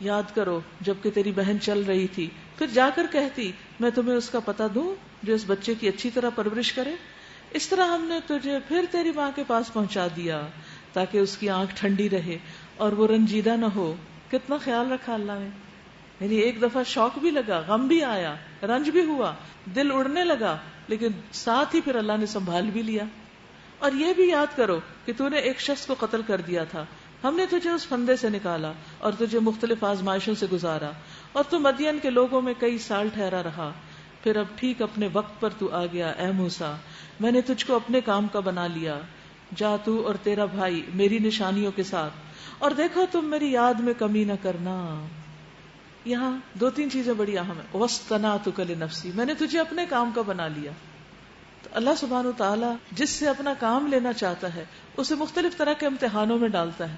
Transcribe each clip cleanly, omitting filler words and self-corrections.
یاد کرو جب کہ تیری بہن چل رہی تھی، پھر جا کر کہتی میں تمہیں اس کا پتہ دوں جو اس بچے کی اچھی طرح پرورش کرے. اس طرح ہم نے تجھے پھر تیری ماں کے پاس پہنچا دیا تاکہ اس کی آنکھ ٹھنڈی رہے اور وہ رنجیدہ نہ ہو. کتنا خیال رکھا اللہ نے. یعنی ایک دفعہ شوق بھی لگا، غم بھی آیا، رنج بھی ہوا، دل اڑنے لگا، لیکن ساتھ ہی پھر اللہ نے سنبھال بھی لیا. اور یہ بھی یاد کرو کہ تو نے ایک شخص کو قتل کر دیا تھا، ہم نے تجھے اس پھندے سے نکالا اور تجھے مختلف آزمائشوں سے گزارا، اور تو مدین کے لوگوں میں کئی سال ٹھہرا رہا. پھر اب ٹھیک اپنے وقت پر تو آ گیا اے موسیٰ، میں نے تجھ کو اپنے کام کا بنا لیا. جا تو اور تیرا بھائی میری نشانیوں کے ساتھ، اور دیکھو تم میری یاد میں کمی نہ کرنا. یہاں دو تین چیزیں بڑی اہم ہیں. وَاصْطَنَعْتُكَ لِنَفْسِي، میں نے تجھے اپنے کام کا بنا لیا. تو اللہ سبحانہ وتعالی جس سے اپنا کام لینا چاہتا ہے اسے مختلف طرح کے امتحانوں میں ڈالتا ہے،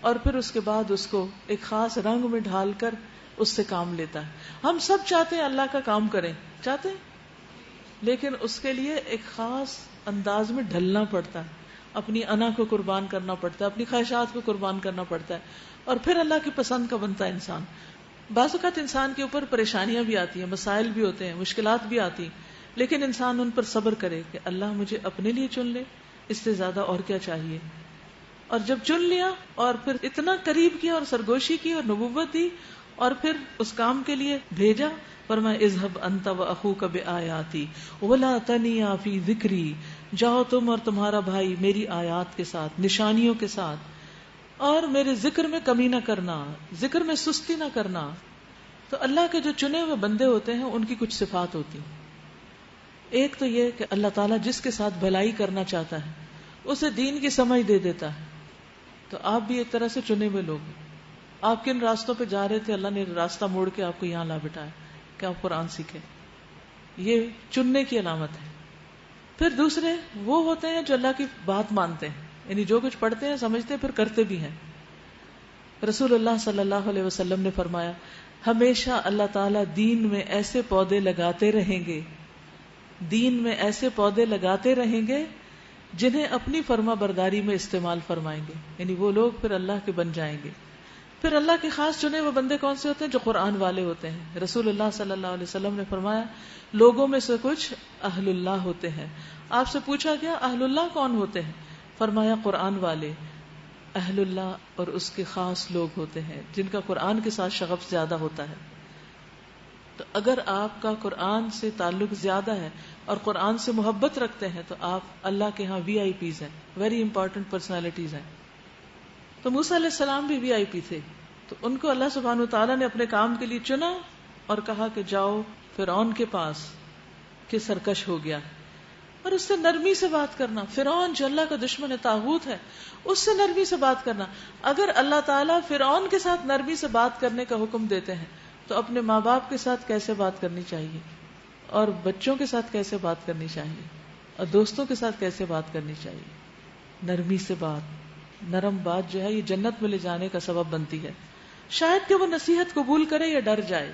اور پھر اس کے بعد اس کو ایک خاص رنگ میں ڈھال کر اس سے کام لیتا ہے. ہم سب چاہتے ہیں اللہ کا کام کریں، چاہتے ہیں، لیکن اس کے لیے ایک خاص انداز میں ڈھلنا پڑتا ہے، اپنی انا کو قربان کرنا پڑتا ہے، اپنی خواہشات کو قربان کرنا پڑتا ہے، اور پھر اللہ کی پسند کا بنتا ہے انسان. بعض اوقات انسان کے اوپر پریشانیاں بھی آتی ہیں، مسائل بھی ہوتے ہیں، مشکلات بھی آتی ہیں، لیکن انسان ان پر صبر کرے کہ اللہ مجھے اپنے لیے چن لے، اس سے زیادہ اور کیا چاہیے. اور جب چن لیا اور پھر اتنا قریب کیا اور سرگوشی کی اور نبوت دی اور پھر اس کام کے لیے بھیجا، فرمایا اذهب انت واخوك بآیاتی ولا تنیا فی ذکری، جاؤ تم اور تمہارا بھائی میری آیات کے ساتھ، نشانیوں کے ساتھ، اور میرے ذکر میں کمی نہ کرنا، ذکر میں سستی نہ کرنا. تو اللہ کے جو چنے ہوئے بندے ہوتے ہیں ان کی کچھ صفات ہوتی ہیں. ایک تو یہ کہ اللہ تعالیٰ جس کے ساتھ بھلائی کرنا چاہتا ہے اسے دین کی سمجھ دے دیتا ہے. تو آپ بھی ایک طرح سے چنے ہوئے لوگ ہیں. آپ کن راستوں پہ جا رہے تھے، اللہ نے راستہ موڑ کے آپ کو یہاں لا بٹھایا کہ آپ قرآن سیکھیں. یہ چننے کی علامت ہے. پھر دوسرے وہ ہوتے ہیں جو اللہ کی بات مانتے ہیں، یعنی جو کچھ پڑھتے ہیں سمجھتے ہیں پھر کرتے بھی ہیں. رسول اللہ صلی اللہ علیہ وسلم نے فرمایا ہمیشہ اللہ تعالیٰ دین میں ایسے پودے لگاتے رہیں گے، دین میں ایسے پودے لگاتے رہیں گے جنہیں اپنی فرما برداری میں استعمال فرمائیں گے، یعنی وہ لوگ پھر اللہ کے بن جائیں گے. پھر اللہ کے خاص چنے وہ بندے کون سے ہوتے ہیں؟ جو قرآن والے ہوتے ہیں. رسول اللہ صلی اللہ علیہ وسلم نے فرمایا لوگوں میں سے کچھ اہل اللہ ہوتے ہیں. آپ سے پوچھا گیا اہل اللہ کون ہوتے ہیں؟ فرمایا قرآن والے. اہل اللہ اور اس کے خاص لوگ ہوتے ہیں جن کا قرآن کے ساتھ شغف زیادہ ہوتا ہے. تو اگر آپ کا قرآن سے تعلق زیادہ ہے اور قرآن سے محبت رکھتے ہیں تو آپ اللہ کے ہاں وی آئی پیز ہیں، ویری امپورٹنٹ پرسنالٹیز ہیں. تو موسیٰ علیہ السلام بھی وی آئی پی تھے. تو ان کو اللہ سبحانہ وتعالیٰ نے اپنے کام کے لیے چنا اور کہا کہ جاؤ فرعون کے پاس کہ سرکش ہو گیا، اور اس سے نرمی سے بات کرنا. فرعون جو اللہ کا دشمن ہے، طاغوت ہے، اس سے نرمی سے بات کرنا. اگر اللہ تعالیٰ فرعون کے ساتھ نرمی سے بات کرنے کا حکم دیتے ہیں تو اپنے ماں باپ کے ساتھ کیسے بات کرنی چاہیے، اور بچوں کے ساتھ کیسے بات کرنی چاہیے، اور دوستوں کے ساتھ کیسے بات کرنی چاہیے. نرمی سے بات، نرم بات جو ہے یہ جنت میں لے جانے کا سبب بنتی ہے. شاید کہ وہ نصیحت قبول کرے یا ڈر جائے.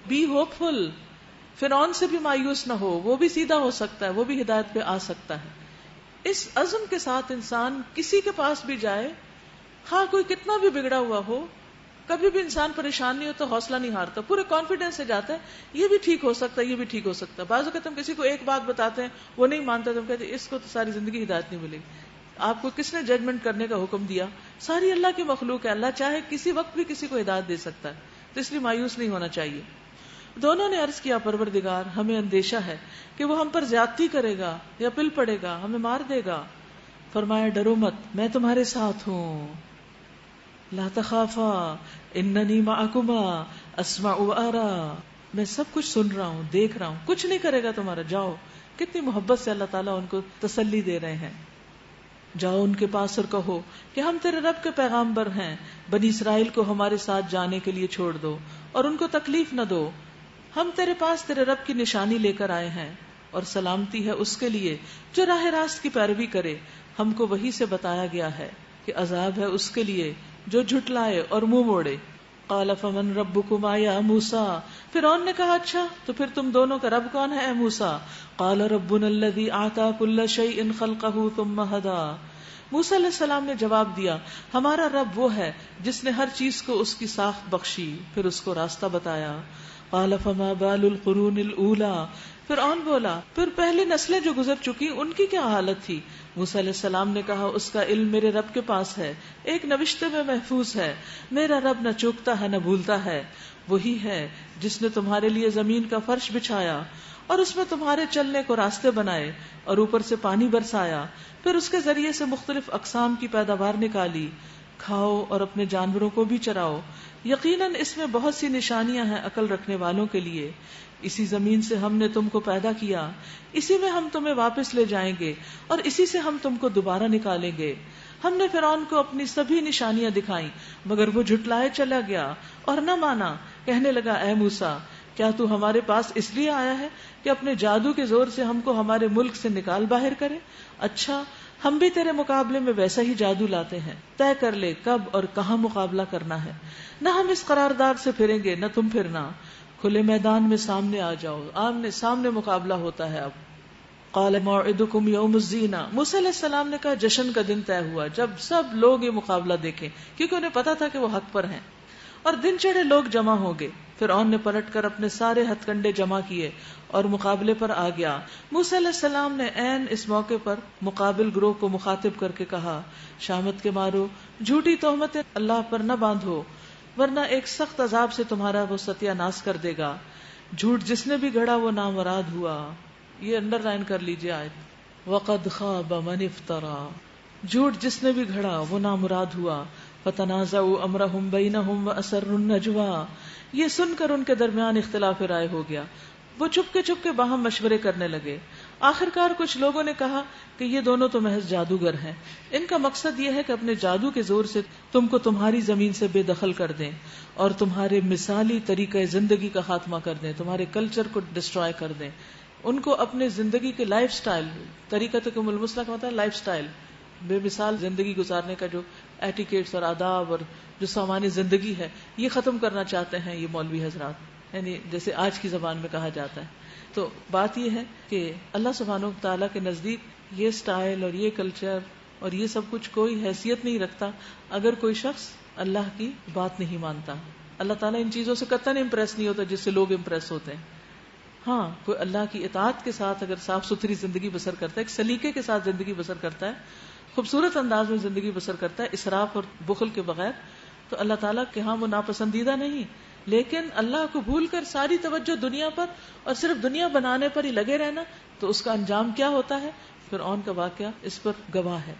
بی ہوپ فل، فرعون سے بھی مایوس نہ ہو، وہ بھی سیدھا ہو سکتا ہے، وہ بھی ہدایت پہ آ سکتا ہے. اس عزم کے ساتھ انسان کسی کے پاس بھی جائے، ہاں کوئی کتنا بھی بگڑا ہوا ہو، کبھی بھی انسان پریشان نہیں ہوتا، حوصلہ نہیں ہارتا، پورے کانفیڈینس سے جاتا ہے یہ بھی ٹھیک ہو سکتا ہے، یہ بھی ٹھیک ہو سکتا ہے. بعض اوقات ہم کسی کو ایک بات بتاتے ہیں وہ نہیں مانتا تو ہم کہتے ہیں اس کو تو ساری زندگی ہدایت نہیں ملے گی. آپ کو کس نے ججمنٹ کرنے کا حکم دیا؟ ساری اللہ کی مخلوق ہے. اللہ چاہے کسی وقت بھی کسی کو ہدایت دے سکتا ہے، تو اس لیے مایوس نہیں ہونا چاہیے. دونوں نے عرض کیا پروردگار ہمیں اندیشہ ہے کہ وہ ہم پر زیادتی کرے گا یا پل پڑے گا، ہمیں مار دے گا. فرمایا ڈرو مت، میں تمہارے ساتھ ہوں. لا تخافا اننی معکما اسمع وارا، میں سب کچھ سن رہا ہوں، دیکھ رہا ہوں، کچھ نہیں کرے گا تمہارا. جاؤ. کتنی محبت سے اللہ تعالیٰ ان کو تسلی دے رہے ہیں. جاؤ ان کے پاس اور کہو کہ ہم تیرے رب کے پیغامبر ہیں، بنی اسرائیل کو ہمارے ساتھ جانے کے لیے چھوڑ دو اور ان کو تکلیف نہ دو. ہم تیرے پاس تیرے رب کی نشانی لے کر آئے ہیں، اور سلامتی ہے اس کے لیے جو راہ راست کی پیروی کرے. ہم کو وحی سے بتایا گیا ہے کہ عذاب ہے اس کے لیے جو جھٹلائے اور منہ موڑے. قال فمن ربکما یا موسیٰ، فرعون نے کہا اچھا تو پھر تم دونوں کا رب کون ہے اے موسیٰ؟ قال ربنا الذی اعطی کل شیء خلقہ ثم ہدی، موسیٰ علیہ السلام نے جواب دیا ہمارا رب وہ ہے جس نے ہر چیز کو اس کی ساخت بخشی، پھر اس کو راستہ بتایا. قال فما بال القرون الاولی، فرعون بولا پھر پہلی نسلیں جو گزر چکی ان کی کیا حالت تھی؟ موسیٰ علیہ السلام نے کہا اس کا علم میرے رب کے پاس ہے، ایک نوشتے میں محفوظ ہے. میرا رب نہ چوکتا ہے نہ بھولتا ہے. وہی ہے جس نے تمہارے لیے زمین کا فرش بچھایا اور اس میں تمہارے چلنے کو راستے بنائے اور اوپر سے پانی برسایا، پھر اس کے ذریعے سے مختلف اقسام کی پیداوار نکالی. کھاؤ اور اپنے جانوروں کو بھی چراؤ، یقیناً اس میں بہت سی نشانیاں ہیں عقل رکھنے والوں کے لیے. اسی زمین سے ہم نے تم کو پیدا کیا، اسی میں ہم تمہیں واپس لے جائیں گے اور اسی سے ہم تم کو دوبارہ نکالیں گے. ہم نے فرعون کو اپنی سبھی نشانیاں دکھائیں مگر وہ جھٹلائے چلا گیا اور نہ مانا. کہنے لگا اے موسیٰ کیا تو ہمارے پاس اس لیے آیا ہے کہ اپنے جادو کے زور سے ہم کو ہمارے ملک سے نکال باہر کرے؟ اچھا ہم بھی تیرے مقابلے میں ویسا ہی جادو لاتے ہیں، طے کر لے کب اور کہاں مقابلہ کرنا ہے. نہ ہم اس قرارداد سے پھریں گے نہ تم پھرنا. کھلے میدان میں سامنے آ جاؤ، آمنے سامنے مقابلہ ہوتا ہے. اب قال موعدکم یوم الزینہ، موسیٰ علیہ السلام نے کہا جشن کا دن طے ہوا جب سب لوگ یہ مقابلہ دیکھیں، کیونکہ انہیں پتا تھا کہ وہ حق پر ہیں. اور دن چڑھے لوگ جمع ہو گئے. فرعون نے پلٹ کر اپنے سارے ہتھ کنڈے جمع کیے اور مقابلے پر آ گیا. موسیٰ علیہ السلام نے عین اس موقع پر مقابل گروہ کو مخاطب کر کے کہا شامت کے مارو، جھوٹی تہمتیں اللہ پر نہ باندھو ورنہ ایک سخت عذاب سے تمہارا وہ ستیہ ناش کر دے گا. جھوٹ جس نے بھی گھڑا وہ نامراد ہوا. یہ انڈر لائن کر لیجیے آیت، وقد خاب من افترا، جھوٹ جس نے بھی گھڑا وہ نامراد ہوا. فتنازعوا امرهم بینہم واسروا النجوى، یہ سن کر ان کے درمیان اختلاف رائے ہو گیا، وہ چپ کے باہم مشورے کرنے لگے. آخرکار کچھ لوگوں نے کہا کہ یہ دونوں تو محض جادوگر ہیں، ان کا مقصد یہ ہے کہ اپنے جادو کے زور سے تم کو تمہاری زمین سے بے دخل کر دیں اور تمہارے مثالی طریقہ زندگی کا خاتمہ کر دیں، تمہارے کلچر کو ڈسٹرائے کر دیں. ان کو اپنے زندگی کے لائف سٹائل، طریقتکم المثلی کا مطلب ہے لائف سٹائل، بے مثال زندگی گزارنے کا جو ایٹیکیٹس اور آداب اور جو سامان زندگی ہے یہ ختم کرنا چاہتے ہیں یہ مولوی حضرات، یعنی جیسے آج کی زبان میں کہا جاتا ہے. تو بات یہ ہے کہ اللہ سبحانہ وتعالیٰ کے نزدیک یہ سٹائل اور یہ کلچر اور یہ سب کچھ کوئی حیثیت نہیں رکھتا اگر کوئی شخص اللہ کی بات نہیں مانتا. اللہ تعالیٰ ان چیزوں سے قطعاً امپریس نہیں ہوتا جس سے لوگ امپریس ہوتے ہیں. ہاں کوئی اللہ کی اطاعت کے ساتھ اگر صاف ستھری زندگی بسر کرتا ہے، ایک سلیقے کے ساتھ زندگی بسر کرتا ہے، خوبصورت انداز میں زندگی بسر کرتا ہے اسراف اور بخل کے بغیر، تو اللہ تعالیٰ کے ہاں وہ ناپسندیدہ نہیں. لیکن اللہ کو بھول کر ساری توجہ دنیا پر اور صرف دنیا بنانے پر ہی لگے رہنا، تو اس کا انجام کیا ہوتا ہے؟ فرعون کا واقعہ اس پر گواہ ہے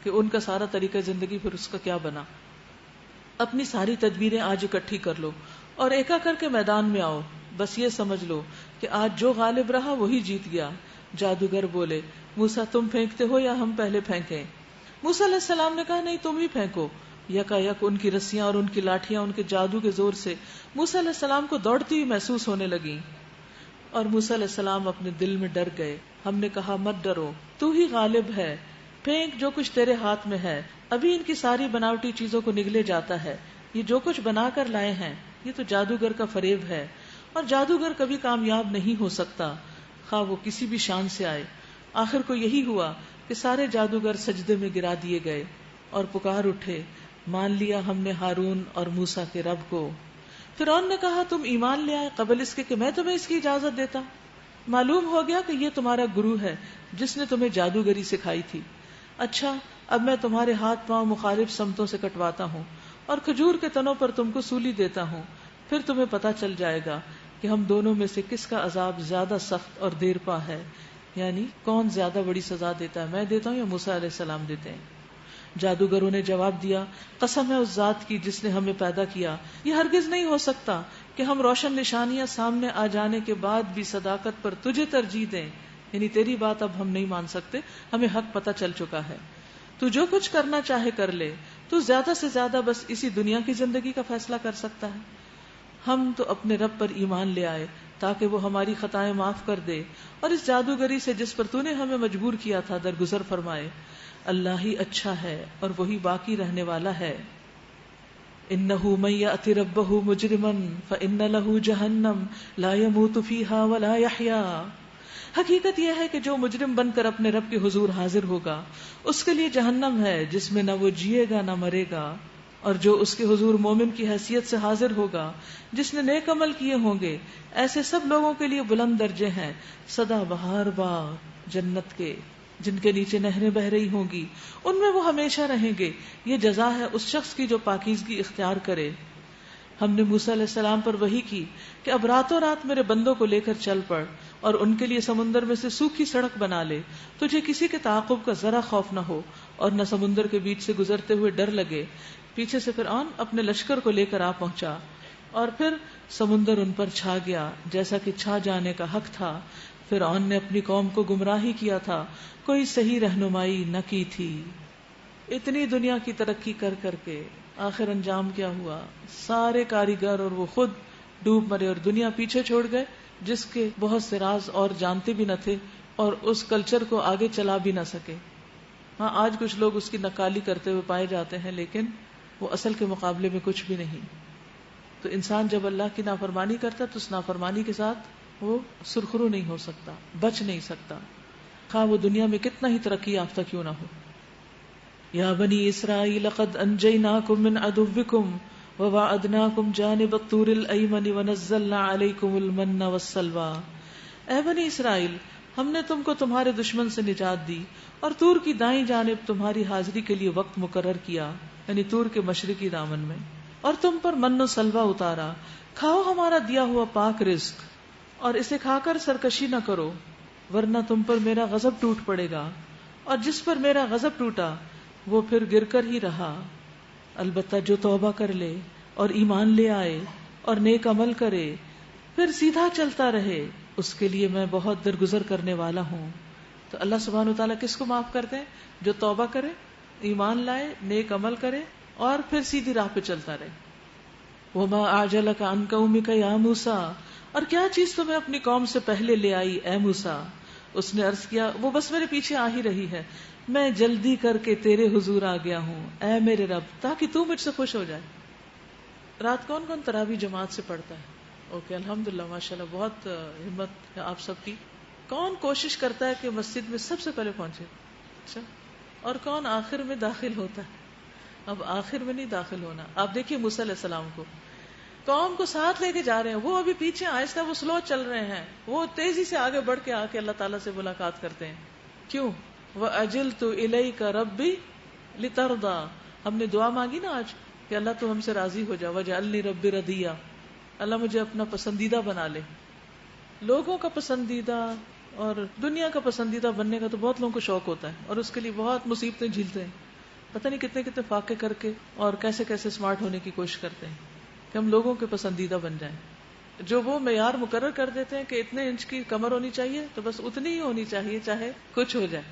کہ ان کا سارا طریقہ زندگی پھر اس کا کیا بنا. اپنی ساری تدبیریں آج اکٹھی کر لو اور ایکا کر کے میدان میں آؤ. بس یہ سمجھ لو کہ آج جو غالب رہا وہی جیت گیا. جادوگر بولے موسیٰ تم پھینکتے ہو یا ہم پہلے پھینکیں؟ موسیٰ علیہ السلام نے کہا نہیں تم ہی پھینکو. یکا یک ان کی رسیاں اور ان کی لاٹھیاں ان کے جادو کے زور سے موسیٰ علیہ السلام کو دوڑتی ہوئی محسوس ہونے لگیں. اور موسیٰ علیہ السلام اپنے دل میں ڈر گئے. ہم نے کہا مت ڈرو، تو ہی غالب ہے، پھینک جو کچھ تیرے ہاتھ میں ہے. ابھی ان کی ساری بناوٹی چیزوں کو نگلے جاتا ہے. یہ جو کچھ بنا کر لائے ہیں یہ تو جادوگر کا فریب ہے، اور جادوگر کبھی کامیاب نہیں ہو سکتا خواہ وہ کسی بھی شان سے آئے. آخر کو یہی ہوا کہ سارے جادوگر سجدے میں گرا دیے گئے اور پکار اٹھے مان لیا ہم نے ہارون اور موسیٰ کے رب کو. فرعون نے کہا تم ایمان لے آئے قبل اس کے کہ میں تمہیں اس کی اجازت دیتا. معلوم ہو گیا کہ یہ تمہارا گرو ہے جس نے تمہیں جادوگری سکھائی تھی. اچھا اب میں تمہارے ہاتھ پاؤں مخالف سمتوں سے کٹواتا ہوں اور کھجور کے تنوں پر تم کو سولی دیتا ہوں، پھر تمہیں پتا چل جائے گا کہ ہم دونوں میں سے کس کا عذاب زیادہ سخت اور دیر پا ہے، یعنی کون زیادہ بڑی سزا دیتا ہے، میں دیتا ہوں یا موسیٰ علیہ السلام دیتے ہیں. جادوگروں نے جواب دیا قسم ہے اس ذات کی جس نے ہمیں پیدا کیا، یہ ہرگز نہیں ہو سکتا کہ ہم روشن نشانیاں سامنے آ جانے کے بعد بھی صداقت پر تجھے ترجیح دیں. یعنی تیری بات اب ہم نہیں مان سکتے، ہمیں حق پتہ چل چکا ہے. تو جو کچھ کرنا چاہے کر لے، تو زیادہ سے زیادہ بس اسی دنیا کی زندگی کا فیصلہ کر سکتا ہے. ہم تو اپنے رب پر ایمان لے آئے تاکہ وہ ہماری خطائیں معاف کر دے اور اس جادوگری سے جس پر تو نے ہمیں مجبور کیا تھا درگزر فرمائے. اللہ ہی اچھا ہے اور وہی باقی رہنے والا ہے. انہ من یأت ربہ مجرما فإن له جہنم لا يموت فیہا ولا یحیا. حقیقت یہ ہے کہ جو مجرم بن کر اپنے رب کے حضور حاضر ہوگا اس کے لیے جہنم ہے جس میں نہ وہ جیے گا نہ مرے گا، اور جو اس کے حضور مومن کی حیثیت سے حاضر ہوگا جس نے نیک عمل کیے ہوں گے، ایسے سب لوگوں کے لیے بلند درجے ہیں، سدا بہار باغ جنت کے جن کے نیچے نہریں بہ رہی ہوں گی، ان میں وہ ہمیشہ رہیں گے۔ یہ جزا ہے اس شخص کی جو پاکیزگی اختیار کرے۔ ہم نے موسیٰ علیہ السلام پر وحی کی کہ اب راتوں رات میرے بندوں کو لے کر چل پڑ اور ان کے لیے سمندر میں سے سوکھی سڑک بنا لے، تجھے کسی کے تعاقب کا ذرا خوف نہ ہو اور نہ سمندر کے بیچ سے گزرتے ہوئے ڈر لگے۔ پیچھے سے فرعون اپنے لشکر کو لے کر آ پہنچا اور پھر سمندر ان پر چھا گیا جیسا کہ چھا جانے کا حق تھا۔ فرعون نے اپنی قوم کو گمراہی کیا تھا، کوئی صحیح رہنمائی نہ کی تھی۔ اتنی دنیا کی ترقی کر کر کے آخر انجام کیا ہوا؟ سارے کاریگر اور وہ خود ڈوب مرے اور دنیا پیچھے چھوڑ گئے جس کے بہت سے راز اور جانتے بھی نہ تھے اور اس کلچر کو آگے چلا بھی نہ سکے۔ ہاں آج کچھ لوگ اس کی نقالی کرتے ہوئے پائے جاتے ہیں لیکن وہ اصل کے مقابلے میں کچھ بھی نہیں۔ تو انسان جب اللہ کی نافرمانی کرتا تو اس نافرمانی کے ساتھ وہ سرخرو نہیں ہو سکتا، بچ نہیں سکتا، خواہ وہ دنیا میں کتنا ہی ترقی یافتہ کیوں نہ ہو۔ یا بنی اسرائیل قد انجیناکم من عدوکم وواعدناکم جانب الطور الایمن ونزلنا علیکم المن والسلوی۔ اے بنی اسرائیل، ہم نے تم کو تمہارے دشمن سے نجات دی اور طور کی دائیں جانب تمہاری حاضری کے لیے وقت مقرر کیا، یعنی طور کے مشرقی دامن میں، اور تم پر من و سلوہ اتارا۔ کھاؤ ہمارا دیا ہوا پاک رزق اور اسے کھا کر سرکشی نہ کرو ورنہ تم پر میرا غضب ٹوٹ پڑے گا، اور جس پر میرا غضب ٹوٹا وہ پھر گر کر ہی رہا۔ البتہ جو توبہ کر لے اور ایمان لے آئے اور نیک عمل کرے پھر سیدھا چلتا رہے اس کے لیے میں بہت درگزر کرنے والا ہوں۔ تو اللہ سبحانہ وتعالیٰ کس کو معاف کرتے ہیں؟ جو توبہ کرے، ایمان لائے، نیک عمل کرے اور پھر سیدھی راہ پہ چلتا رہے۔ وما اعجلک عن قومک یا موسیٰ، اور کیا چیز تمہیں اپنی قوم سے پہلے لے آئی اے موسیٰ؟ اس نے عرض کیا وہ بس میرے پیچھے آ ہی رہی ہے، میں جلدی کر کے تیرے حضور آ گیا ہوں اے میرے رب، تاکہ تو مجھ سے خوش ہو جائے۔ رات کون کون تراویح جماعت سے پڑھتا ہے؟ اوکے، الحمدللہ، ماشاءاللہ، بہت ہمت ہے آپ سب کی۔ کون کوشش کرتا ہے کہ مسجد میں سب سے پہلے پہنچے؟ اچھا، اور کون آخر میں داخل ہوتا ہے؟ اب آخر میں نہیں داخل ہونا۔ آپ دیکھیے موسیٰ علیہ السلام کو قوم کو ساتھ لے کے جا رہے ہیں، وہ ابھی پیچھے آہستہ، وہ سلو چل رہے ہیں، وہ تیزی سے آگے بڑھ کے آ کے اللہ تعالیٰ سے ملاقات کرتے ہیں۔ کیوں؟ وَأَجِلْتُ إِلَيْكَ رَبِّي لِتَرْضَىٰ، ہم نے دعا مانگی نا آج کہ اللہ تو ہم سے راضی ہو جا، وَجَعَلْنِي رَبِّي رَضِيًّا، اللہ مجھے اپنا پسندیدہ بنا لے۔ لوگوں کا پسندیدہ اور دنیا کا پسندیدہ بننے کا تو بہت لوگوں کو شوق ہوتا ہے اور اس کے لیے بہت مصیبتیں جھیلتے ہیں، پتہ نہیں کتنے کتنے فاقے کر کے اور کیسے کیسے اسمارٹ ہونے کی کوشش کرتے ہیں کہ ہم لوگوں کے پسندیدہ بن جائیں۔ جو وہ معیار مقرر کر دیتے ہیں کہ اتنے انچ کی کمر ہونی چاہیے تو بس اتنی ہی ہونی چاہیے چاہے کچھ ہو جائے۔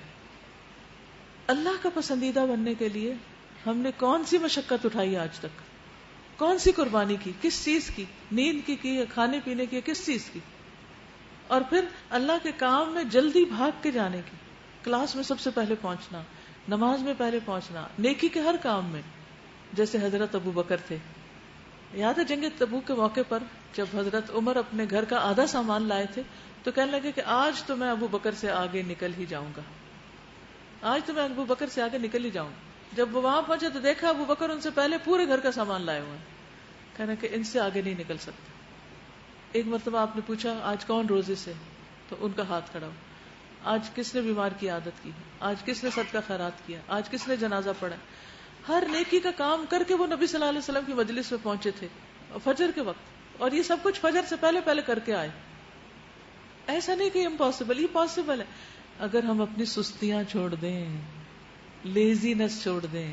اللہ کا پسندیدہ بننے کے لیے ہم نے کون سی مشقت اٹھائی آج تک؟ کون سی قربانی کی؟ کس چیز کی؟ نیند کی یا کھانے پینے کی، کس چیز کی؟ اور پھر اللہ کے کام میں جلدی بھاگ کے جانے کی، کلاس میں سب سے پہلے پہنچنا، نماز میں پہلے پہنچنا، نیکی کے ہر کام میں، جیسے حضرت ابو بکر تھے۔ یاد ہے جنگ تبوک کے موقع پر جب حضرت عمر اپنے گھر کا آدھا سامان لائے تھے تو کہنے لگے کہ آج تو میں ابو بکر سے آگے نکل ہی جاؤں گا، آج تو میں ابو بکر سے آگے نکل ہی جاؤں گا۔ جب وہ وہاں پہنچے تو دیکھا ابو بکر ان سے پہلے پورے گھر کا سامان لائے ہوئے ہیں، کہنا کہ ان سے آگے نہیں نکل سکتے۔ ایک مرتبہ آپ نے پوچھا آج کون روزے سے، تو ان کا ہاتھ کھڑا ہو۔ آج کس نے بیمار کی عادت کی، آج کس نے صدقہ خیرات کیا، آج کس نے جنازہ پڑھا۔ ہر نیکی کا کام کر کے وہ نبی صلی اللہ علیہ وسلم کی مجلس میں پہنچے تھے فجر کے وقت، اور یہ سب کچھ فجر سے پہلے پہلے کر کے آئے۔ ایسا نہیں کہ امپاسبل، یہ پاسبل ہے اگر ہم اپنی سستیاں چھوڑ دیں، لیزینس چھوڑ دیں،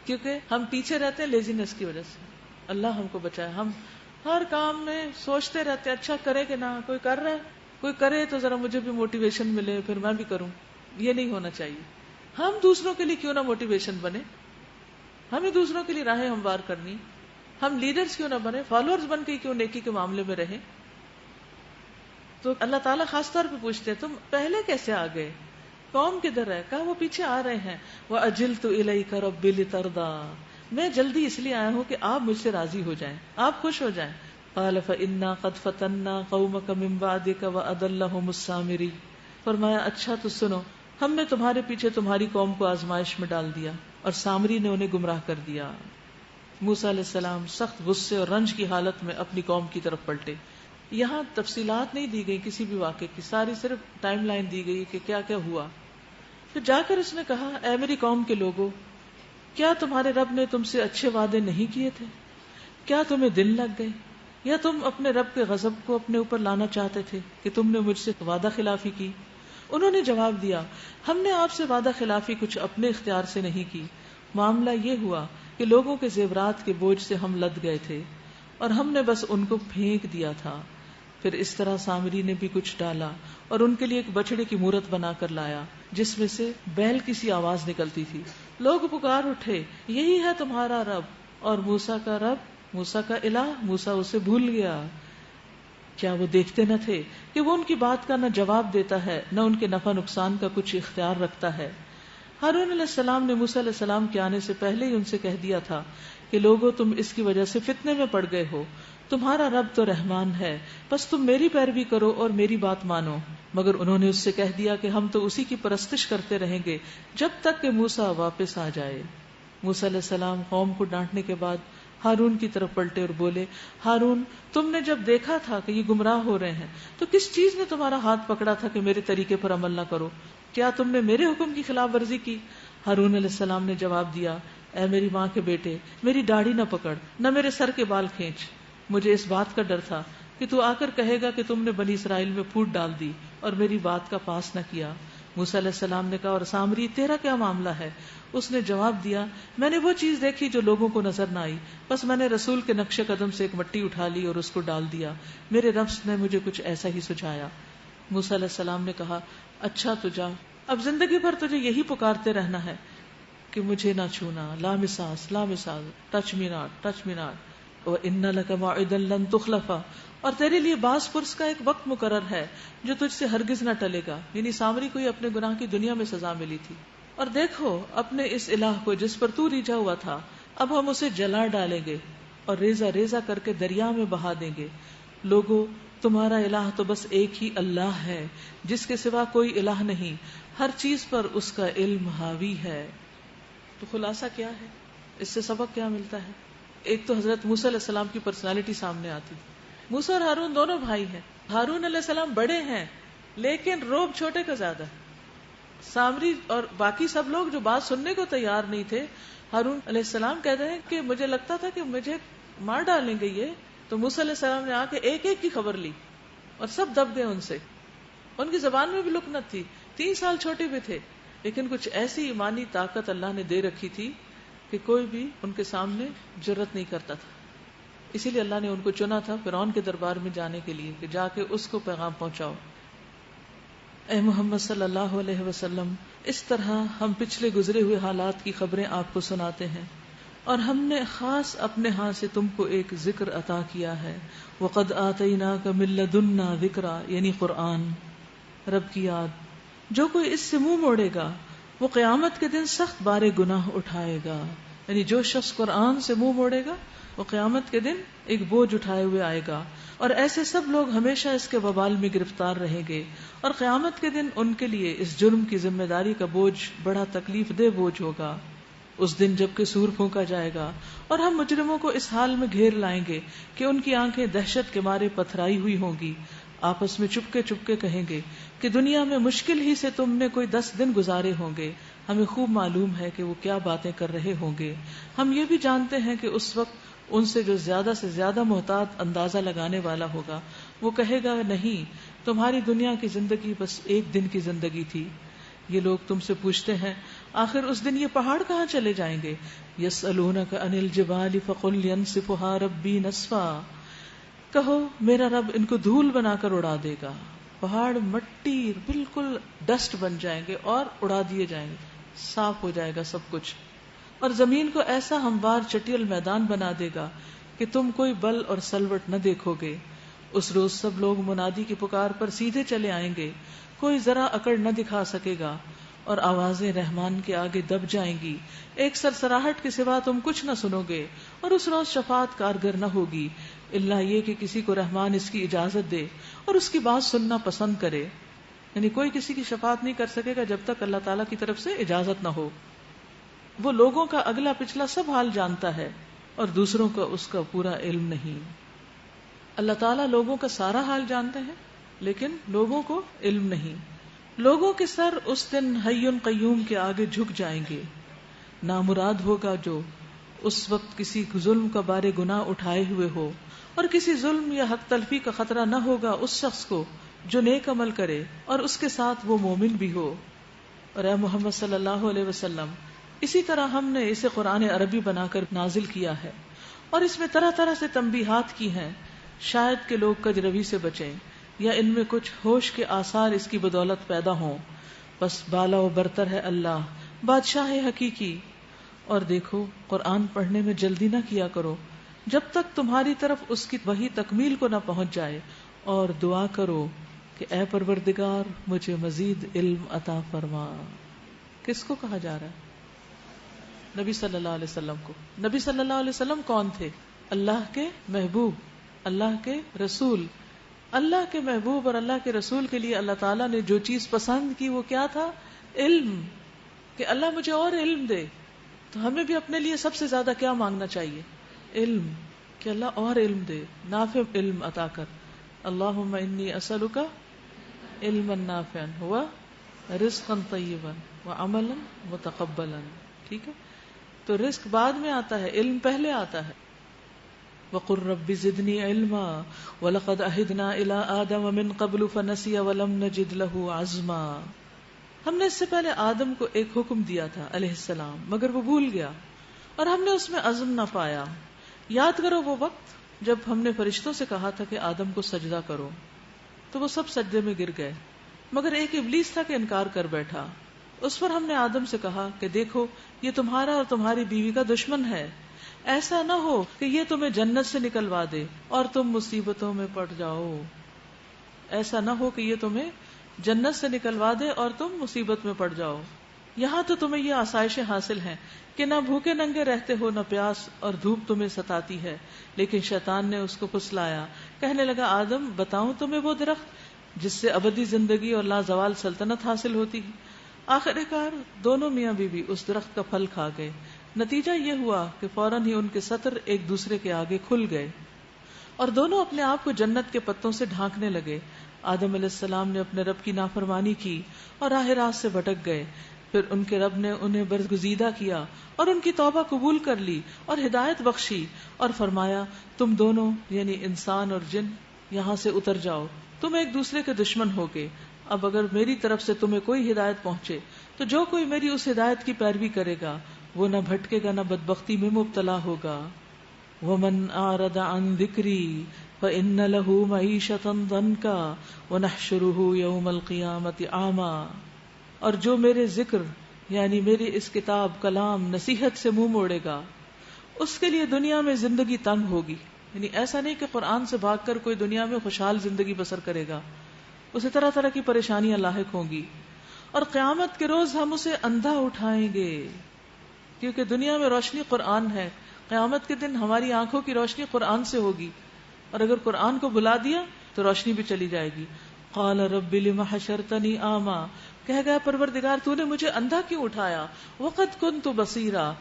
کیونکہ ہم پیچھے رہتے ہیں لیزینس کی وجہ سے۔ اللہ ہم کو بچائے، ہم ہر کام میں سوچتے رہتے ہیں اچھا کرے کہ نہ، کوئی کر رہا ہے، کوئی کرے تو ذرا مجھے بھی موٹیویشن ملے پھر میں بھی کروں۔ یہ نہیں ہونا چاہیے۔ ہم دوسروں کے لیے کیوں نہ موٹیویشن بنے، ہمیں دوسروں کے لیے راہیں ہموار کرنی، ہم لیڈرز کیوں نہ بنے، فالوورز بن کے کیوں نیکی کے معاملے میں رہیں۔ تو اللہ تعالیٰ خاص طور پہ پوچھتے ہیں تم پہلے کیسے آ گئے، قوم کدھر ہے؟ کہا وہ پیچھے آ رہے ہیں۔ وَأَجِلْتُ إِلَيْكَ رَبِّي لِتَرْضَىٰ، میں جلدی اس لیے آیا ہوں کہ آپ مجھ سے راضی ہو جائیں، آپ خوش ہو جائیں۔ قال فإنا قد فتنا قومك من بعدك وأضلهم السامري. فرمایا اچھا تو سنو، ہم نے تمہارے پیچھے تمہاری قوم کو آزمائش میں ڈال دیا اور سامری نے انہیں گمراہ کر دیا. موسیٰ علیہ السلام سخت غصے اور رنج کی حالت میں اپنی قوم کی طرف پلٹے. یہاں تفصیلات نہیں دی گئی کسی بھی واقعے کی، ساری صرف ٹائم لائن دی گئی کہ کیا کیا ہوا. پھر جا کر اس نے کہا، اے میری قوم کے لوگوں، کیا تمہارے رب نے تم سے اچھے وعدے نہیں کیے تھے؟ کیا تمہیں دل لگ گئے، یا تم اپنے رب کے غضب کو اپنے اوپر لانا چاہتے تھے کہ تم نے مجھ سے وعدہ خلافی کی؟ انہوں نے جواب دیا، ہم نے آپ سے وعدہ خلافی کچھ اپنے اختیار سے نہیں کی. معاملہ یہ ہوا کہ لوگوں کے زیورات کے بوجھ سے ہم لد گئے تھے اور ہم نے بس ان کو پھینک دیا تھا. پھر اس طرح سامری نے بھی کچھ ڈالا اور ان کے لیے ایک بچڑے کی مورت بنا کر لایا جس میں سے بیل کی سی آواز نکلتی تھی. لوگ پکار اٹھے، یہی ہے تمہارا رب اور موسیٰ کا رب، موسیٰ کا الہ. موسیٰ اسے بھول گیا. کیا وہ دیکھتے نہ تھے کہ وہ ان کی بات کا نہ جواب دیتا ہے نہ ان کے نفع نقصان کا کچھ اختیار رکھتا ہے. ہارون علیہ السلام نے موسیٰ علیہ السلام کے آنے سے پہلے ہی ان سے کہہ دیا تھا کہ لوگوں تم اس کی وجہ سے فتنے میں پڑ گئے ہو. تمہارا رب تو رحمان ہے، بس تم میری پیروی کرو اور میری بات مانو. مگر انہوں نے اس سے کہہ دیا کہ ہم تو اسی کی پرستش کرتے رہیں گے جب تک کہ موسیٰ واپس آ جائے. موسیٰ علیہ السلام قوم کو ڈانٹنے کے بعد ہارون کی طرف پلٹے اور بولے، ہارون، تم نے جب دیکھا تھا کہ یہ گمراہ ہو رہے ہیں تو کس چیز نے تمہارا ہاتھ پکڑا تھا کہ میرے طریقے پر عمل نہ کرو؟ کیا تم نے میرے حکم کی خلاف ورزی کی؟ ہارون علیہ السلام نے جواب دیا، اے میری ماں کے بیٹے، میری داڑھی نہ پکڑ، نہ میرے سر کے بال کھینچ. مجھے اس بات کا ڈر تھا کہ تو آ کر کہے گا کہ تم نے بنی اسرائیل میں پھوٹ ڈال دی اور میری بات کا پاس نہ کیا. موسیٰ علیہ السلام نے کہا، اور سامری تیرا کیا معاملہ ہے؟ اس نے جواب دیا، میں نے وہ چیز دیکھی جو لوگوں کو نظر نہ آئی، بس میں نے رسول کے نقش قدم سے ایک مٹی اٹھا لی اور اس کو ڈال دیا. میرے رب نے مجھے کچھ ایسا ہی سجھایا. موسیٰ علیہ السلام نے کہا، اچھا تو جا، اب زندگی بھر تجھے یہی پکارتے رہنا ہے کہ مجھے نہ چھونا، لا مساس لا مساس، touch me not, touch me not. وَإِنَّ لَكَ مَوْعِدًا لَن تُخْلَفَ، اور تیرے لیے باز پرس کا ایک وقت مقرر ہے جو تجھ سے ہرگز نہ ٹلے گا. یعنی سامری کو اپنے گناہ کی دنیا میں سزا ملی تھی. اور دیکھو اپنے اس الہ کو جس پر تو ریجھا ہوا تھا، اب ہم اسے جلا ڈالیں گے اور ریزہ ریزہ کر کے دریا میں بہا دیں گے. لوگو، تمہارا الہ تو بس ایک ہی اللہ ہے جس کے سوا کوئی الہ نہیں، ہر چیز پر اس کا علم حاوی ہے. تو خلاصہ کیا ہے؟ اس سے سبق کیا ملتا ہے؟ ایک تو حضرت موسیٰ علیہ السلام کی پرسنالٹی سامنے آتی. موسیٰ اور ہارون دونوں بھائی ہیں. ہارون علیہ السلام بڑے ہیں لیکن روب چھوٹے کا زیادہ ہے. سامری اور باقی سب لوگ جو بات سننے کو تیار نہیں تھے، ہارون علیہ السلام کہتے ہیں کہ مجھے لگتا تھا کہ مجھے مار ڈالیں گے یہ. تو موسیٰ علیہ السلام نے آ کے ایک ایک کی خبر لی اور سب دب گئے ان سے. ان کی زبان میں بھی لکنت تھی، 3 سال چھوٹے بھی تھے، لیکن کچھ ایسی ایمانی طاقت اللہ نے دے رکھی تھی کہ کوئی بھی ان کے سامنے جرأت نہیں کرتا تھا. اسی لیے اللہ نے ان کو چنا تھا فرعون کے دربار میں جانے کے لیے کہ جا کے اس کو پیغام پہنچاؤ. اے محمد صلی اللہ علیہ وسلم، اس طرح ہم پچھلے گزرے ہوئے حالات کی خبریں آپ کو سناتے ہیں اور ہم نے خاص اپنے ہاں سے تم کو ایک ذکر عطا کیا ہے. وَقَدْ آتَيْنَاكَ مِن لَّدُنَّا ذِكْرًا، یعنی قرآن، رب کی یاد. جو کوئی اس سے منہ موڑے گا وہ قیامت کے دن سخت بارے گناہ اٹھائے گا. یعنی جو شخص قرآن سے منہ موڑے گا وہ قیامت کے دن ایک بوجھ اٹھائے ہوئے آئے گا، اور ایسے سب لوگ ہمیشہ اس کے وبال میں گرفتار رہیں گے. اور قیامت کے دن ان کے لیے اس جرم کی ذمہ داری کا بوجھ بڑا تکلیف دہ بوجھ ہوگا. اس دن جب کہ سور پھونکا جائے گا اور ہم مجرموں کو اس حال میں گھیر لائیں گے کہ ان کی آنکھیں دہشت کے مارے پتھرائی ہوئی ہوں گی. آپس میں چپکے چپکے کہیں گے کہ دنیا میں مشکل ہی سے تم نے کوئی 10 دن گزارے ہوں گے. ہمیں خوب معلوم ہے کہ وہ کیا باتیں کر رہے ہوں گے. ہم یہ بھی جانتے ہیں کہ اس وقت ان سے جو زیادہ سے زیادہ محتاط اندازہ لگانے والا ہوگا وہ کہے گا، نہیں، تمہاری دنیا کی زندگی بس 1 دن کی زندگی تھی. یہ لوگ تم سے پوچھتے ہیں، آخر اس دن یہ پہاڑ کہاں چلے جائیں گے؟ یسألونک عن الجبال فقل ینسفها ربی نسفا، کہو میرا رب ان کو دھول بنا کر اڑا دے گا. پہاڑ مٹی بالکل ڈسٹ بن جائیں گے اور اڑا دیے جائیں گے، صاف ہو جائے گا سب کچھ. اور زمین کو ایسا ہموار چٹیل میدان بنا دے گا کہ تم کوئی بل اور سلوٹ نہ دیکھو گے. اس روز سب لوگ منادی کی پکار پر سیدھے چلے آئیں گے، کوئی ذرا اکڑ نہ دکھا سکے گا، اور آوازیں رحمان کے آگے دب جائیں گی. ایک سرسراہٹ کے سوا تم کچھ نہ سنو گے، اور اس روز شفاعت کارگر نہ ہوگی. الا یہ کہ کسی کو رحمان اس کی اجازت دے اور اس کی بات سننا پسند کرے. یعنی کوئی کسی کی شفاعت نہیں کر سکے گا جب تک اللہ تعالیٰ کی طرف سے اجازت نہ ہو. وہ لوگوں کا اگلا پچھلا سب حال جانتا ہے اور دوسروں کا اس کا پورا علم نہیں. اللہ تعالیٰ لوگوں کا سارا حال جانتے ہیں لیکن لوگوں کو علم نہیں. لوگوں کے سر اس دن حی قیوم کے آگے جھک جائیں گے. نامراد ہوگا جو اس وقت کسی ظلم کا بارے گناہ اٹھائے ہوئے ہو، اور کسی ظلم یا حق تلفی کا خطرہ نہ ہوگا اس شخص کو جو نیک عمل کرے اور اس کے ساتھ وہ مومن بھی ہو. اور اے محمد صلی اللہ علیہ وسلم، اسی طرح ہم نے اسے قرآن عربی بنا کر نازل کیا ہے اور اس میں طرح طرح سے تنبیہات کی ہیں، شاید کہ لوگ کج روی سے بچیں یا ان میں کچھ ہوش کے آثار اس کی بدولت پیدا ہوں. بس بالا و برتر ہے اللہ، بادشاہ حقیقی. اور دیکھو قرآن پڑھنے میں جلدی نہ کیا کرو جب تک تمہاری طرف اس کی وحی تکمیل کو نہ پہنچ جائے، اور دعا کرو کہ اے پروردگار مجھے مزید علم عطا فرما. کس کو کہا جا رہا ہے؟ نبی صلی اللہ علیہ وسلم کو. نبی صلی اللہ علیہ وسلم کون تھے؟ اللہ کے محبوب، اللہ کے رسول. اللہ کے محبوب اور اللہ کے رسول کے لیے اللہ تعالیٰ نے جو چیز پسند کی وہ کیا تھا؟ علم. کہ اللہ مجھے اور علم دے. تو ہمیں بھی اپنے لیے سب سے زیادہ کیا مانگنا چاہیے؟ علم. کہ اللہ اور علم دے، نافع علم عطا کر. اللہم انی اسألک علما نافعا ورزقا طیبا وعملا متقبلا. ٹھیک ہے، تو رزق بعد میں آتا ہے، علم پہلے آتا ہے. وقل رب زدنی علما ولقد عہدنا الی آدم من قبل فنسی ولم نجد له عزما. ہم نے اس سے پہلے آدم کو ایک حکم دیا تھا علیہ السلام، مگر وہ بھول گیا اور ہم نے اس میں عزم نہ پایا. یاد کرو وہ وقت جب ہم نے فرشتوں سے کہا تھا کہ آدم کو سجدہ کرو، تو وہ سب سجدے میں گر گئے مگر ایک ابلیس تھا کہ انکار کر بیٹھا. اس پر ہم نے آدم سے کہا کہ دیکھو یہ تمہارا اور تمہاری بیوی کا دشمن ہے، ایسا نہ ہو کہ یہ تمہیں جنت سے نکلوا دے اور تم مصیبتوں میں پڑ جاؤ. ایسا نہ ہو کہ یہ تمہیں جنت سے نکلوا دے اور تم مصیبت میں پڑ جاؤ. یہاں تو تمہیں یہ آسائشیں حاصل ہیں کہ نہ بھوکے ننگے رہتے ہو، نہ پیاس اور دھوپ تمہیں ستاتی ہے. لیکن شیطان نے اس کو پھسلایا، کہنے لگا آدم بتاؤں تمہیں وہ درخت جس سے ابدی زندگی اور لازوال سلطنت حاصل ہوتی ہے؟ آخر کار دونوں میاں بیوی اس درخت کا پھل کھا گئے. نتیجہ یہ ہوا کہ فوراً ہی ان کے سطر ایک دوسرے کے آگے کھل گئے اور دونوں اپنے آپ کو جنت کے پتوں سے ڈھانکنے لگے. آدم علیہ السلام نے اپنے رب کی نافرمانی کی اور راہ راست سے بھٹک گئے. پھر ان کے رب نے انہیں برگزیدہ کیا اور ان کی توبہ قبول کر لی اور ہدایت بخشی اور فرمایا تم دونوں یعنی انسان اور جن یہاں سے اتر جاؤ، تم ایک دوسرے کے دشمن ہوگے. اب اگر میری طرف سے تمہیں کوئی ہدایت پہنچے تو جو کوئی میری اس ہدایت کی پیروی کرے گا وہ نہ بھٹکے گا نہ بدبختی میں مبتلا ہوگا. وَمَنْ أَعْرَضَ عَنْ ذِكْرِي فَإِنَّ لَهُ مَعِيشَةً ضَنْكًا وَنَحْشُرُهُ يَوْمَ الْقِيَامَةِ أَعْمَى. اور جو میرے ذکر یعنی میری اس کتاب کلام نصیحت سے منہ موڑے گا اس کے لیے دنیا میں زندگی تنگ ہوگی. یعنی ایسا نہیں کہ قرآن سے بھاگ کر کوئی دنیا میں خوشحال زندگی بسر کرے گا، اسے طرح طرح کی پریشانیاں لاحق ہوں گی. اور قیامت کے روز ہم اسے اندھا اٹھائیں گے، کیونکہ دنیا میں روشنی قرآن ہے. قیامت کے دن ہماری آنکھوں کی روشنی قرآن سے ہوگی، اور اگر قرآن کو بھلا دیا تو روشنی بھی چلی جائے گی. قال رب لم حشرتنی اعمی، کہہ گیا پروردگار تو نے مجھے اندھا کیوں اٹھایا، وقد کنت بصیرا،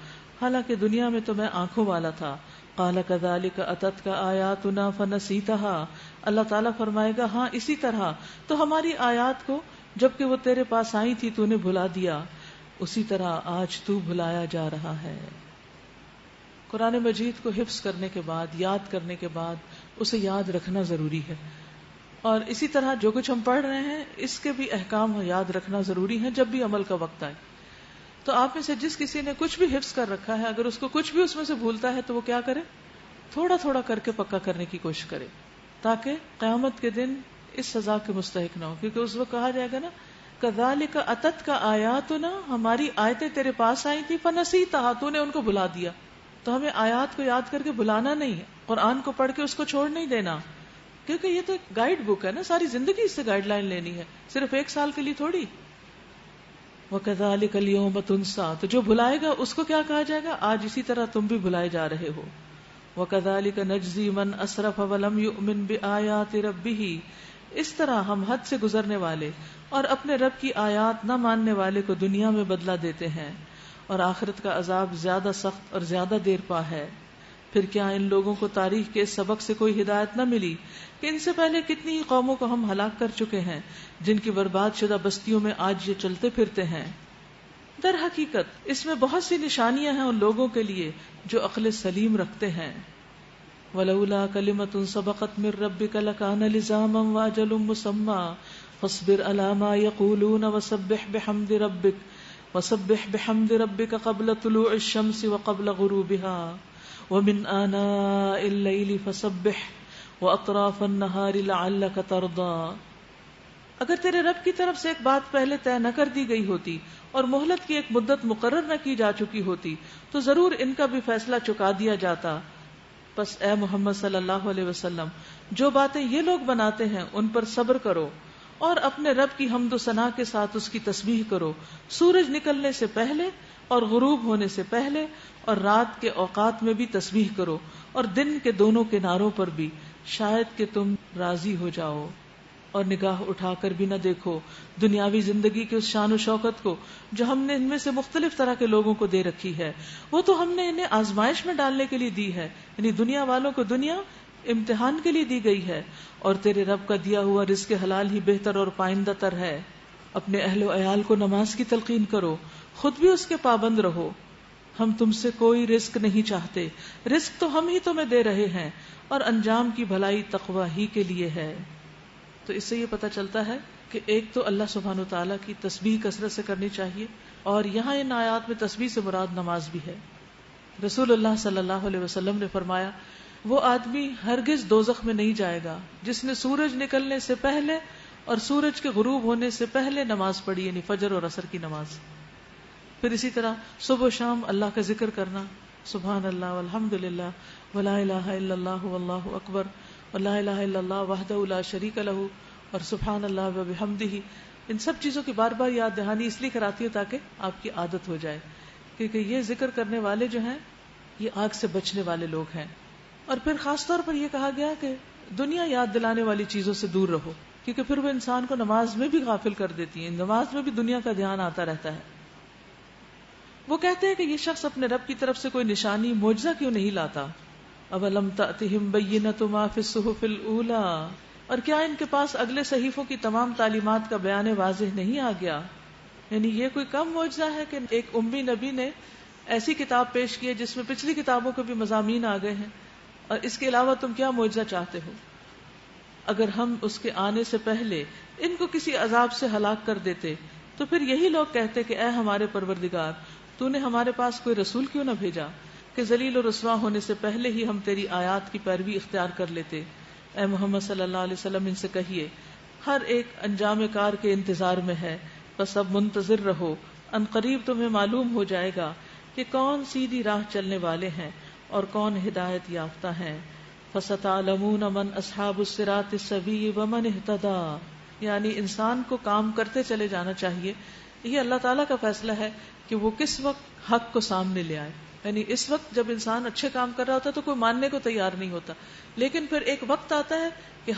حالانکہ دنیا میں تو میں آنکھوں والا تھا. قال كذلك اتتك آیاتنا فنسیتها، اللہ تعالیٰ فرمائے گا ہاں اسی طرح تو ہماری آیات کو جبکہ وہ تیرے پاس آئی تھی تو نے بھلا دیا، اسی طرح آج تو بھلایا جا رہا ہے. قرآن مجید کو حفظ کرنے کے بعد، یاد کرنے کے بعد اسے یاد رکھنا ضروری ہے، اور اسی طرح جو کچھ ہم پڑھ رہے ہیں اس کے بھی احکام یاد رکھنا ضروری ہے جب بھی عمل کا وقت آئے. تو آپ میں سے جس کسی نے کچھ بھی حفظ کر رکھا ہے اگر اس کو کچھ بھی اس میں سے بھولتا ہے تو وہ کیا کرے؟ تھوڑا تھوڑا کر کے پکا کرنے کی کوشش کرے تاکہ قیامت کے دن اس سزا کے مستحق نہ ہو. کیونکہ اس وقت کہا جائے گا نا کذالک اتتک آیاتنا، ہماری آیتیں تیرے پاس آئی تھی فنسیتها، تو نے ان کو بھلا دیا. تو ہمیں آیات کو یاد کر کے بھلانا نہیں ہے، قرآن کو پڑھ کے اس کو چھوڑ نہیں دینا، کیونکہ یہ تو ایک گائیڈ بک ہے نا، ساری زندگی اس سے گائیڈ لائن لینی ہے، صرف ایک سال کے لیے تھوڑی. وَكَذَلِكَ الْيَوْمَ تُنْسَى، تو جو بھلائے گا اس کو کیا کہا جائے گا؟ آج اسی طرح تم بھی بھلائے جا رہے ہو. وَكَذَلِكَ نَجْزِي مَنْ أَسْرَفَ وَلَمْ يُؤْمِنْ بِآيَاتِ رَبِّهِ، اس طرح ہم حد سے گزرنے والے اور اپنے رب کی آیات نہ ماننے والے کو دنیا میں بدلہ دیتے ہیں، اور آخرت کا عذاب زیادہ سخت اور زیادہ دیر پا ہے۔ پھر کیا ان لوگوں کو تاریخ کے اس سبق سے کوئی ہدایت نہ ملی کہ ان سے پہلے کتنی ہی قوموں کو ہم ہلاک کر چکے ہیں جن کی برباد شدہ بستیوں میں آج یہ چلتے پھرتے ہیں۔ در حقیقت اس میں بہت سی نشانیاں ہیں ان لوگوں کے لیے جو عقل سلیم رکھتے ہیں۔ وَلَوْلَا كَلِمَةٌ سَبَقَتْ مِن رَّبِّكَ لَكَانَ لِزَامًا وَأَجَلٌ مُّسَمًّى فَاصْبِرْ عَلَىٰ مَا يَقُولُونَ وَسَبِّحْ بِحَمْدِ رَبِّكَ قَبْلَ طُلُوعِ الشَّمْسِ وَقَبْلَ غُرُوبِهَا وَمِنْ آنَاءِ اللَّيْلِ فَسَبِّحْ وَأَطْرَافَ النَّهَارِ لَعَلَّكَ تَرْضَىٰ۔ اگر تیرے رب کی طرف سے ایک بات پہلے طے نہ کر دی گئی ہوتی اور مہلت کی ایک مدت مقرر نہ کی جا چکی ہوتی تو ضرور ان کا بھی فیصلہ چکا دیا جاتا۔ بس اے محمد صلی اللہ علیہ وسلم، جو باتیں یہ لوگ بناتے ہیں ان پر صبر کرو اور اپنے رب کی حمد و ثنا کے ساتھ اس کی تسبیح کرو، سورج نکلنے سے پہلے اور غروب ہونے سے پہلے، اور رات کے اوقات میں بھی تسبیح کرو اور دن کے دونوں کناروں پر بھی، شاید کہ تم راضی ہو جاؤ اور نگاہ اٹھا کر بھی نہ دیکھو دنیاوی زندگی کے اس شان و شوکت کو جو ہم نے ان میں سے مختلف طرح کے لوگوں کو دے رکھی ہے۔ وہ تو ہم نے انہیں آزمائش میں ڈالنے کے لیے دی ہے، یعنی دنیا والوں کو دنیا امتحان کے لیے دی گئی ہے، اور تیرے رب کا دیا ہوا رزق حلال ہی بہتر اور پائندہ تر ہے۔ اپنے اہل و عیال کو نماز کی تلقین کرو، خود بھی اس کے پابند رہو۔ ہم تم سے کوئی رزق نہیں چاہتے، رزق تو ہم ہی تمہیں دے رہے ہیں، اور انجام کی بھلائی تقوی ہی کے لیے ہے۔ تو اس سے یہ پتہ چلتا ہے کہ ایک تو اللہ سبحانہ و تعالیٰ کی تسبیح کثرت سے کرنی چاہیے، اور یہاں ان آیات میں تسبیح سے مراد نماز بھی ہے۔ رسول اللہ صلی اللہ علیہ وسلم نے فرمایا، وہ آدمی ہرگز دوزخ میں نہیں جائے گا جس نے سورج نکلنے سے پہلے اور سورج کے غروب ہونے سے پہلے نماز پڑھی، یعنی فجر اور عصر کی نماز۔ پھر اسی طرح صبح و شام اللہ کا ذکر کرنا، سبحان اللہ والحمد للہ ولا الہ الا اللہ واللہ اکبر ولا الہ الا اللہ وحدہ لا شریک لہ اور سبحان اللہ وبحمدہ، ان سب چیزوں کی بار بار یاد دہانی اس لیے کراتی ہے تاکہ آپ کی عادت ہو جائے، کیونکہ یہ ذکر کرنے والے جو ہیں یہ آگ سے بچنے والے لوگ ہیں۔ اور پھر خاص طور پر یہ کہا گیا کہ دنیا یاد دلانے والی چیزوں سے دور رہو، کیونکہ پھر وہ انسان کو نماز میں بھی غافل کر دیتی ہیں، نماز میں بھی دنیا کا دھیان آتا رہتا ہے۔ وہ کہتے ہیں کہ یہ شخص اپنے رب کی طرف سے کوئی نشانی معجزہ کیوں نہیں لاتا؟ اولم تأتہم بینۃ ما فی الصحف الاولی، اور کیا ان کے پاس اگلے صحیفوں کی تمام تعلیمات کا بیان واضح نہیں آ گیا؟ یعنی یہ کوئی کم معجزہ ہے کہ ایک امی نبی نے ایسی کتاب پیش کی ہے جس میں پچھلی کتابوں کے بھی مضامین آ گئے ہیں، اور اس کے علاوہ تم کیا معجزہ چاہتے ہو؟ اگر ہم اس کے آنے سے پہلے ان کو کسی عذاب سے ہلاک کر دیتے تو پھر یہی لوگ کہتے کہ اے ہمارے پروردگار، تو نے ہمارے پاس کوئی رسول کیوں نہ بھیجا کہ ذلیل و رسوا ہونے سے پہلے ہی ہم تیری آیات کی پیروی اختیار کر لیتے۔ اے محمد صلی اللہ علیہ وسلم ان سے کہیے، ہر ایک انجام کار کے انتظار میں ہے، بس اب منتظر رہو، ان قریب تمہیں معلوم ہو جائے گا کہ کون سیدھی راہ چلنے والے ہیں اور کون ہدایت یافتہ ہیں۔ فَسَتَعْلَمُونَ مَنْ أَصْحَابُ الصِّرَاطِ السَّوِيِّ وَمَنِ اهْتَدَىٰ، یعنی انسان کو کام کرتے چلے جانا چاہیے۔ یہ اللہ تعالیٰ کا فیصلہ ہے کہ وہ کس وقت حق کو سامنے لے آئے، یعنی اس وقت جب انسان اچھے کام کر رہا ہوتا ہے تو کوئی ماننے کو تیار نہیں ہوتا، لیکن پھر ایک وقت آتا ہے کہ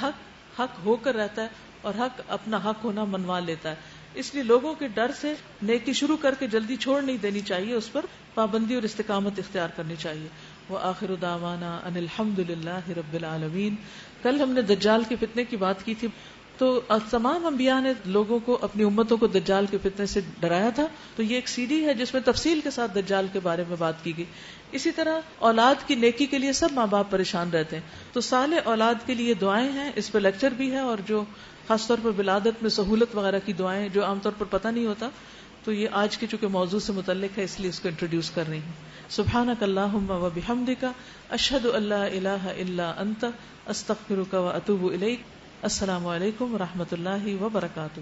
حق ہو کر رہتا ہے اور حق اپنا حق ہونا منوا لیتا ہے۔ اس لیے لوگوں کے ڈر سے نیکی شروع کر کے جلدی چھوڑ نہیں دینی چاہیے، اس پر پابندی اور استقامت اختیار کرنی چاہیے۔ وآخر دعوانا ان الحمد للہ رب العالمین۔ کل ہم نے دجال کے فتنے کی بات کی تھی، تو تمام انبیاء نے لوگوں کو، اپنی امتوں کو دجال کے فتنے سے ڈرایا تھا، تو یہ ایک CD ہے جس میں تفصیل کے ساتھ دجال کے بارے میں بات کی گئی۔ اسی طرح اولاد کی نیکی کے لیے سب ماں باپ پریشان رہتے ہیں، تو صالح اولاد کے لیے دعائیں ہیں، اس پہ لیکچر بھی ہے، اور جو خاص طور پر ولادت میں سہولت وغیرہ کی دعائیں جو عام طور پر پتہ نہیں ہوتا، تو یہ آج کے چونکہ موضوع سے متعلق ہے اس لیے اس کو انٹروڈیوس کر رہی ہوں۔ سبحانک اللہم و بحمدک، اشہد ان لا الہ الا انت، استغفرک و اتوب الیک۔ السلام علیکم و رحمۃ اللہ وبرکاتہ۔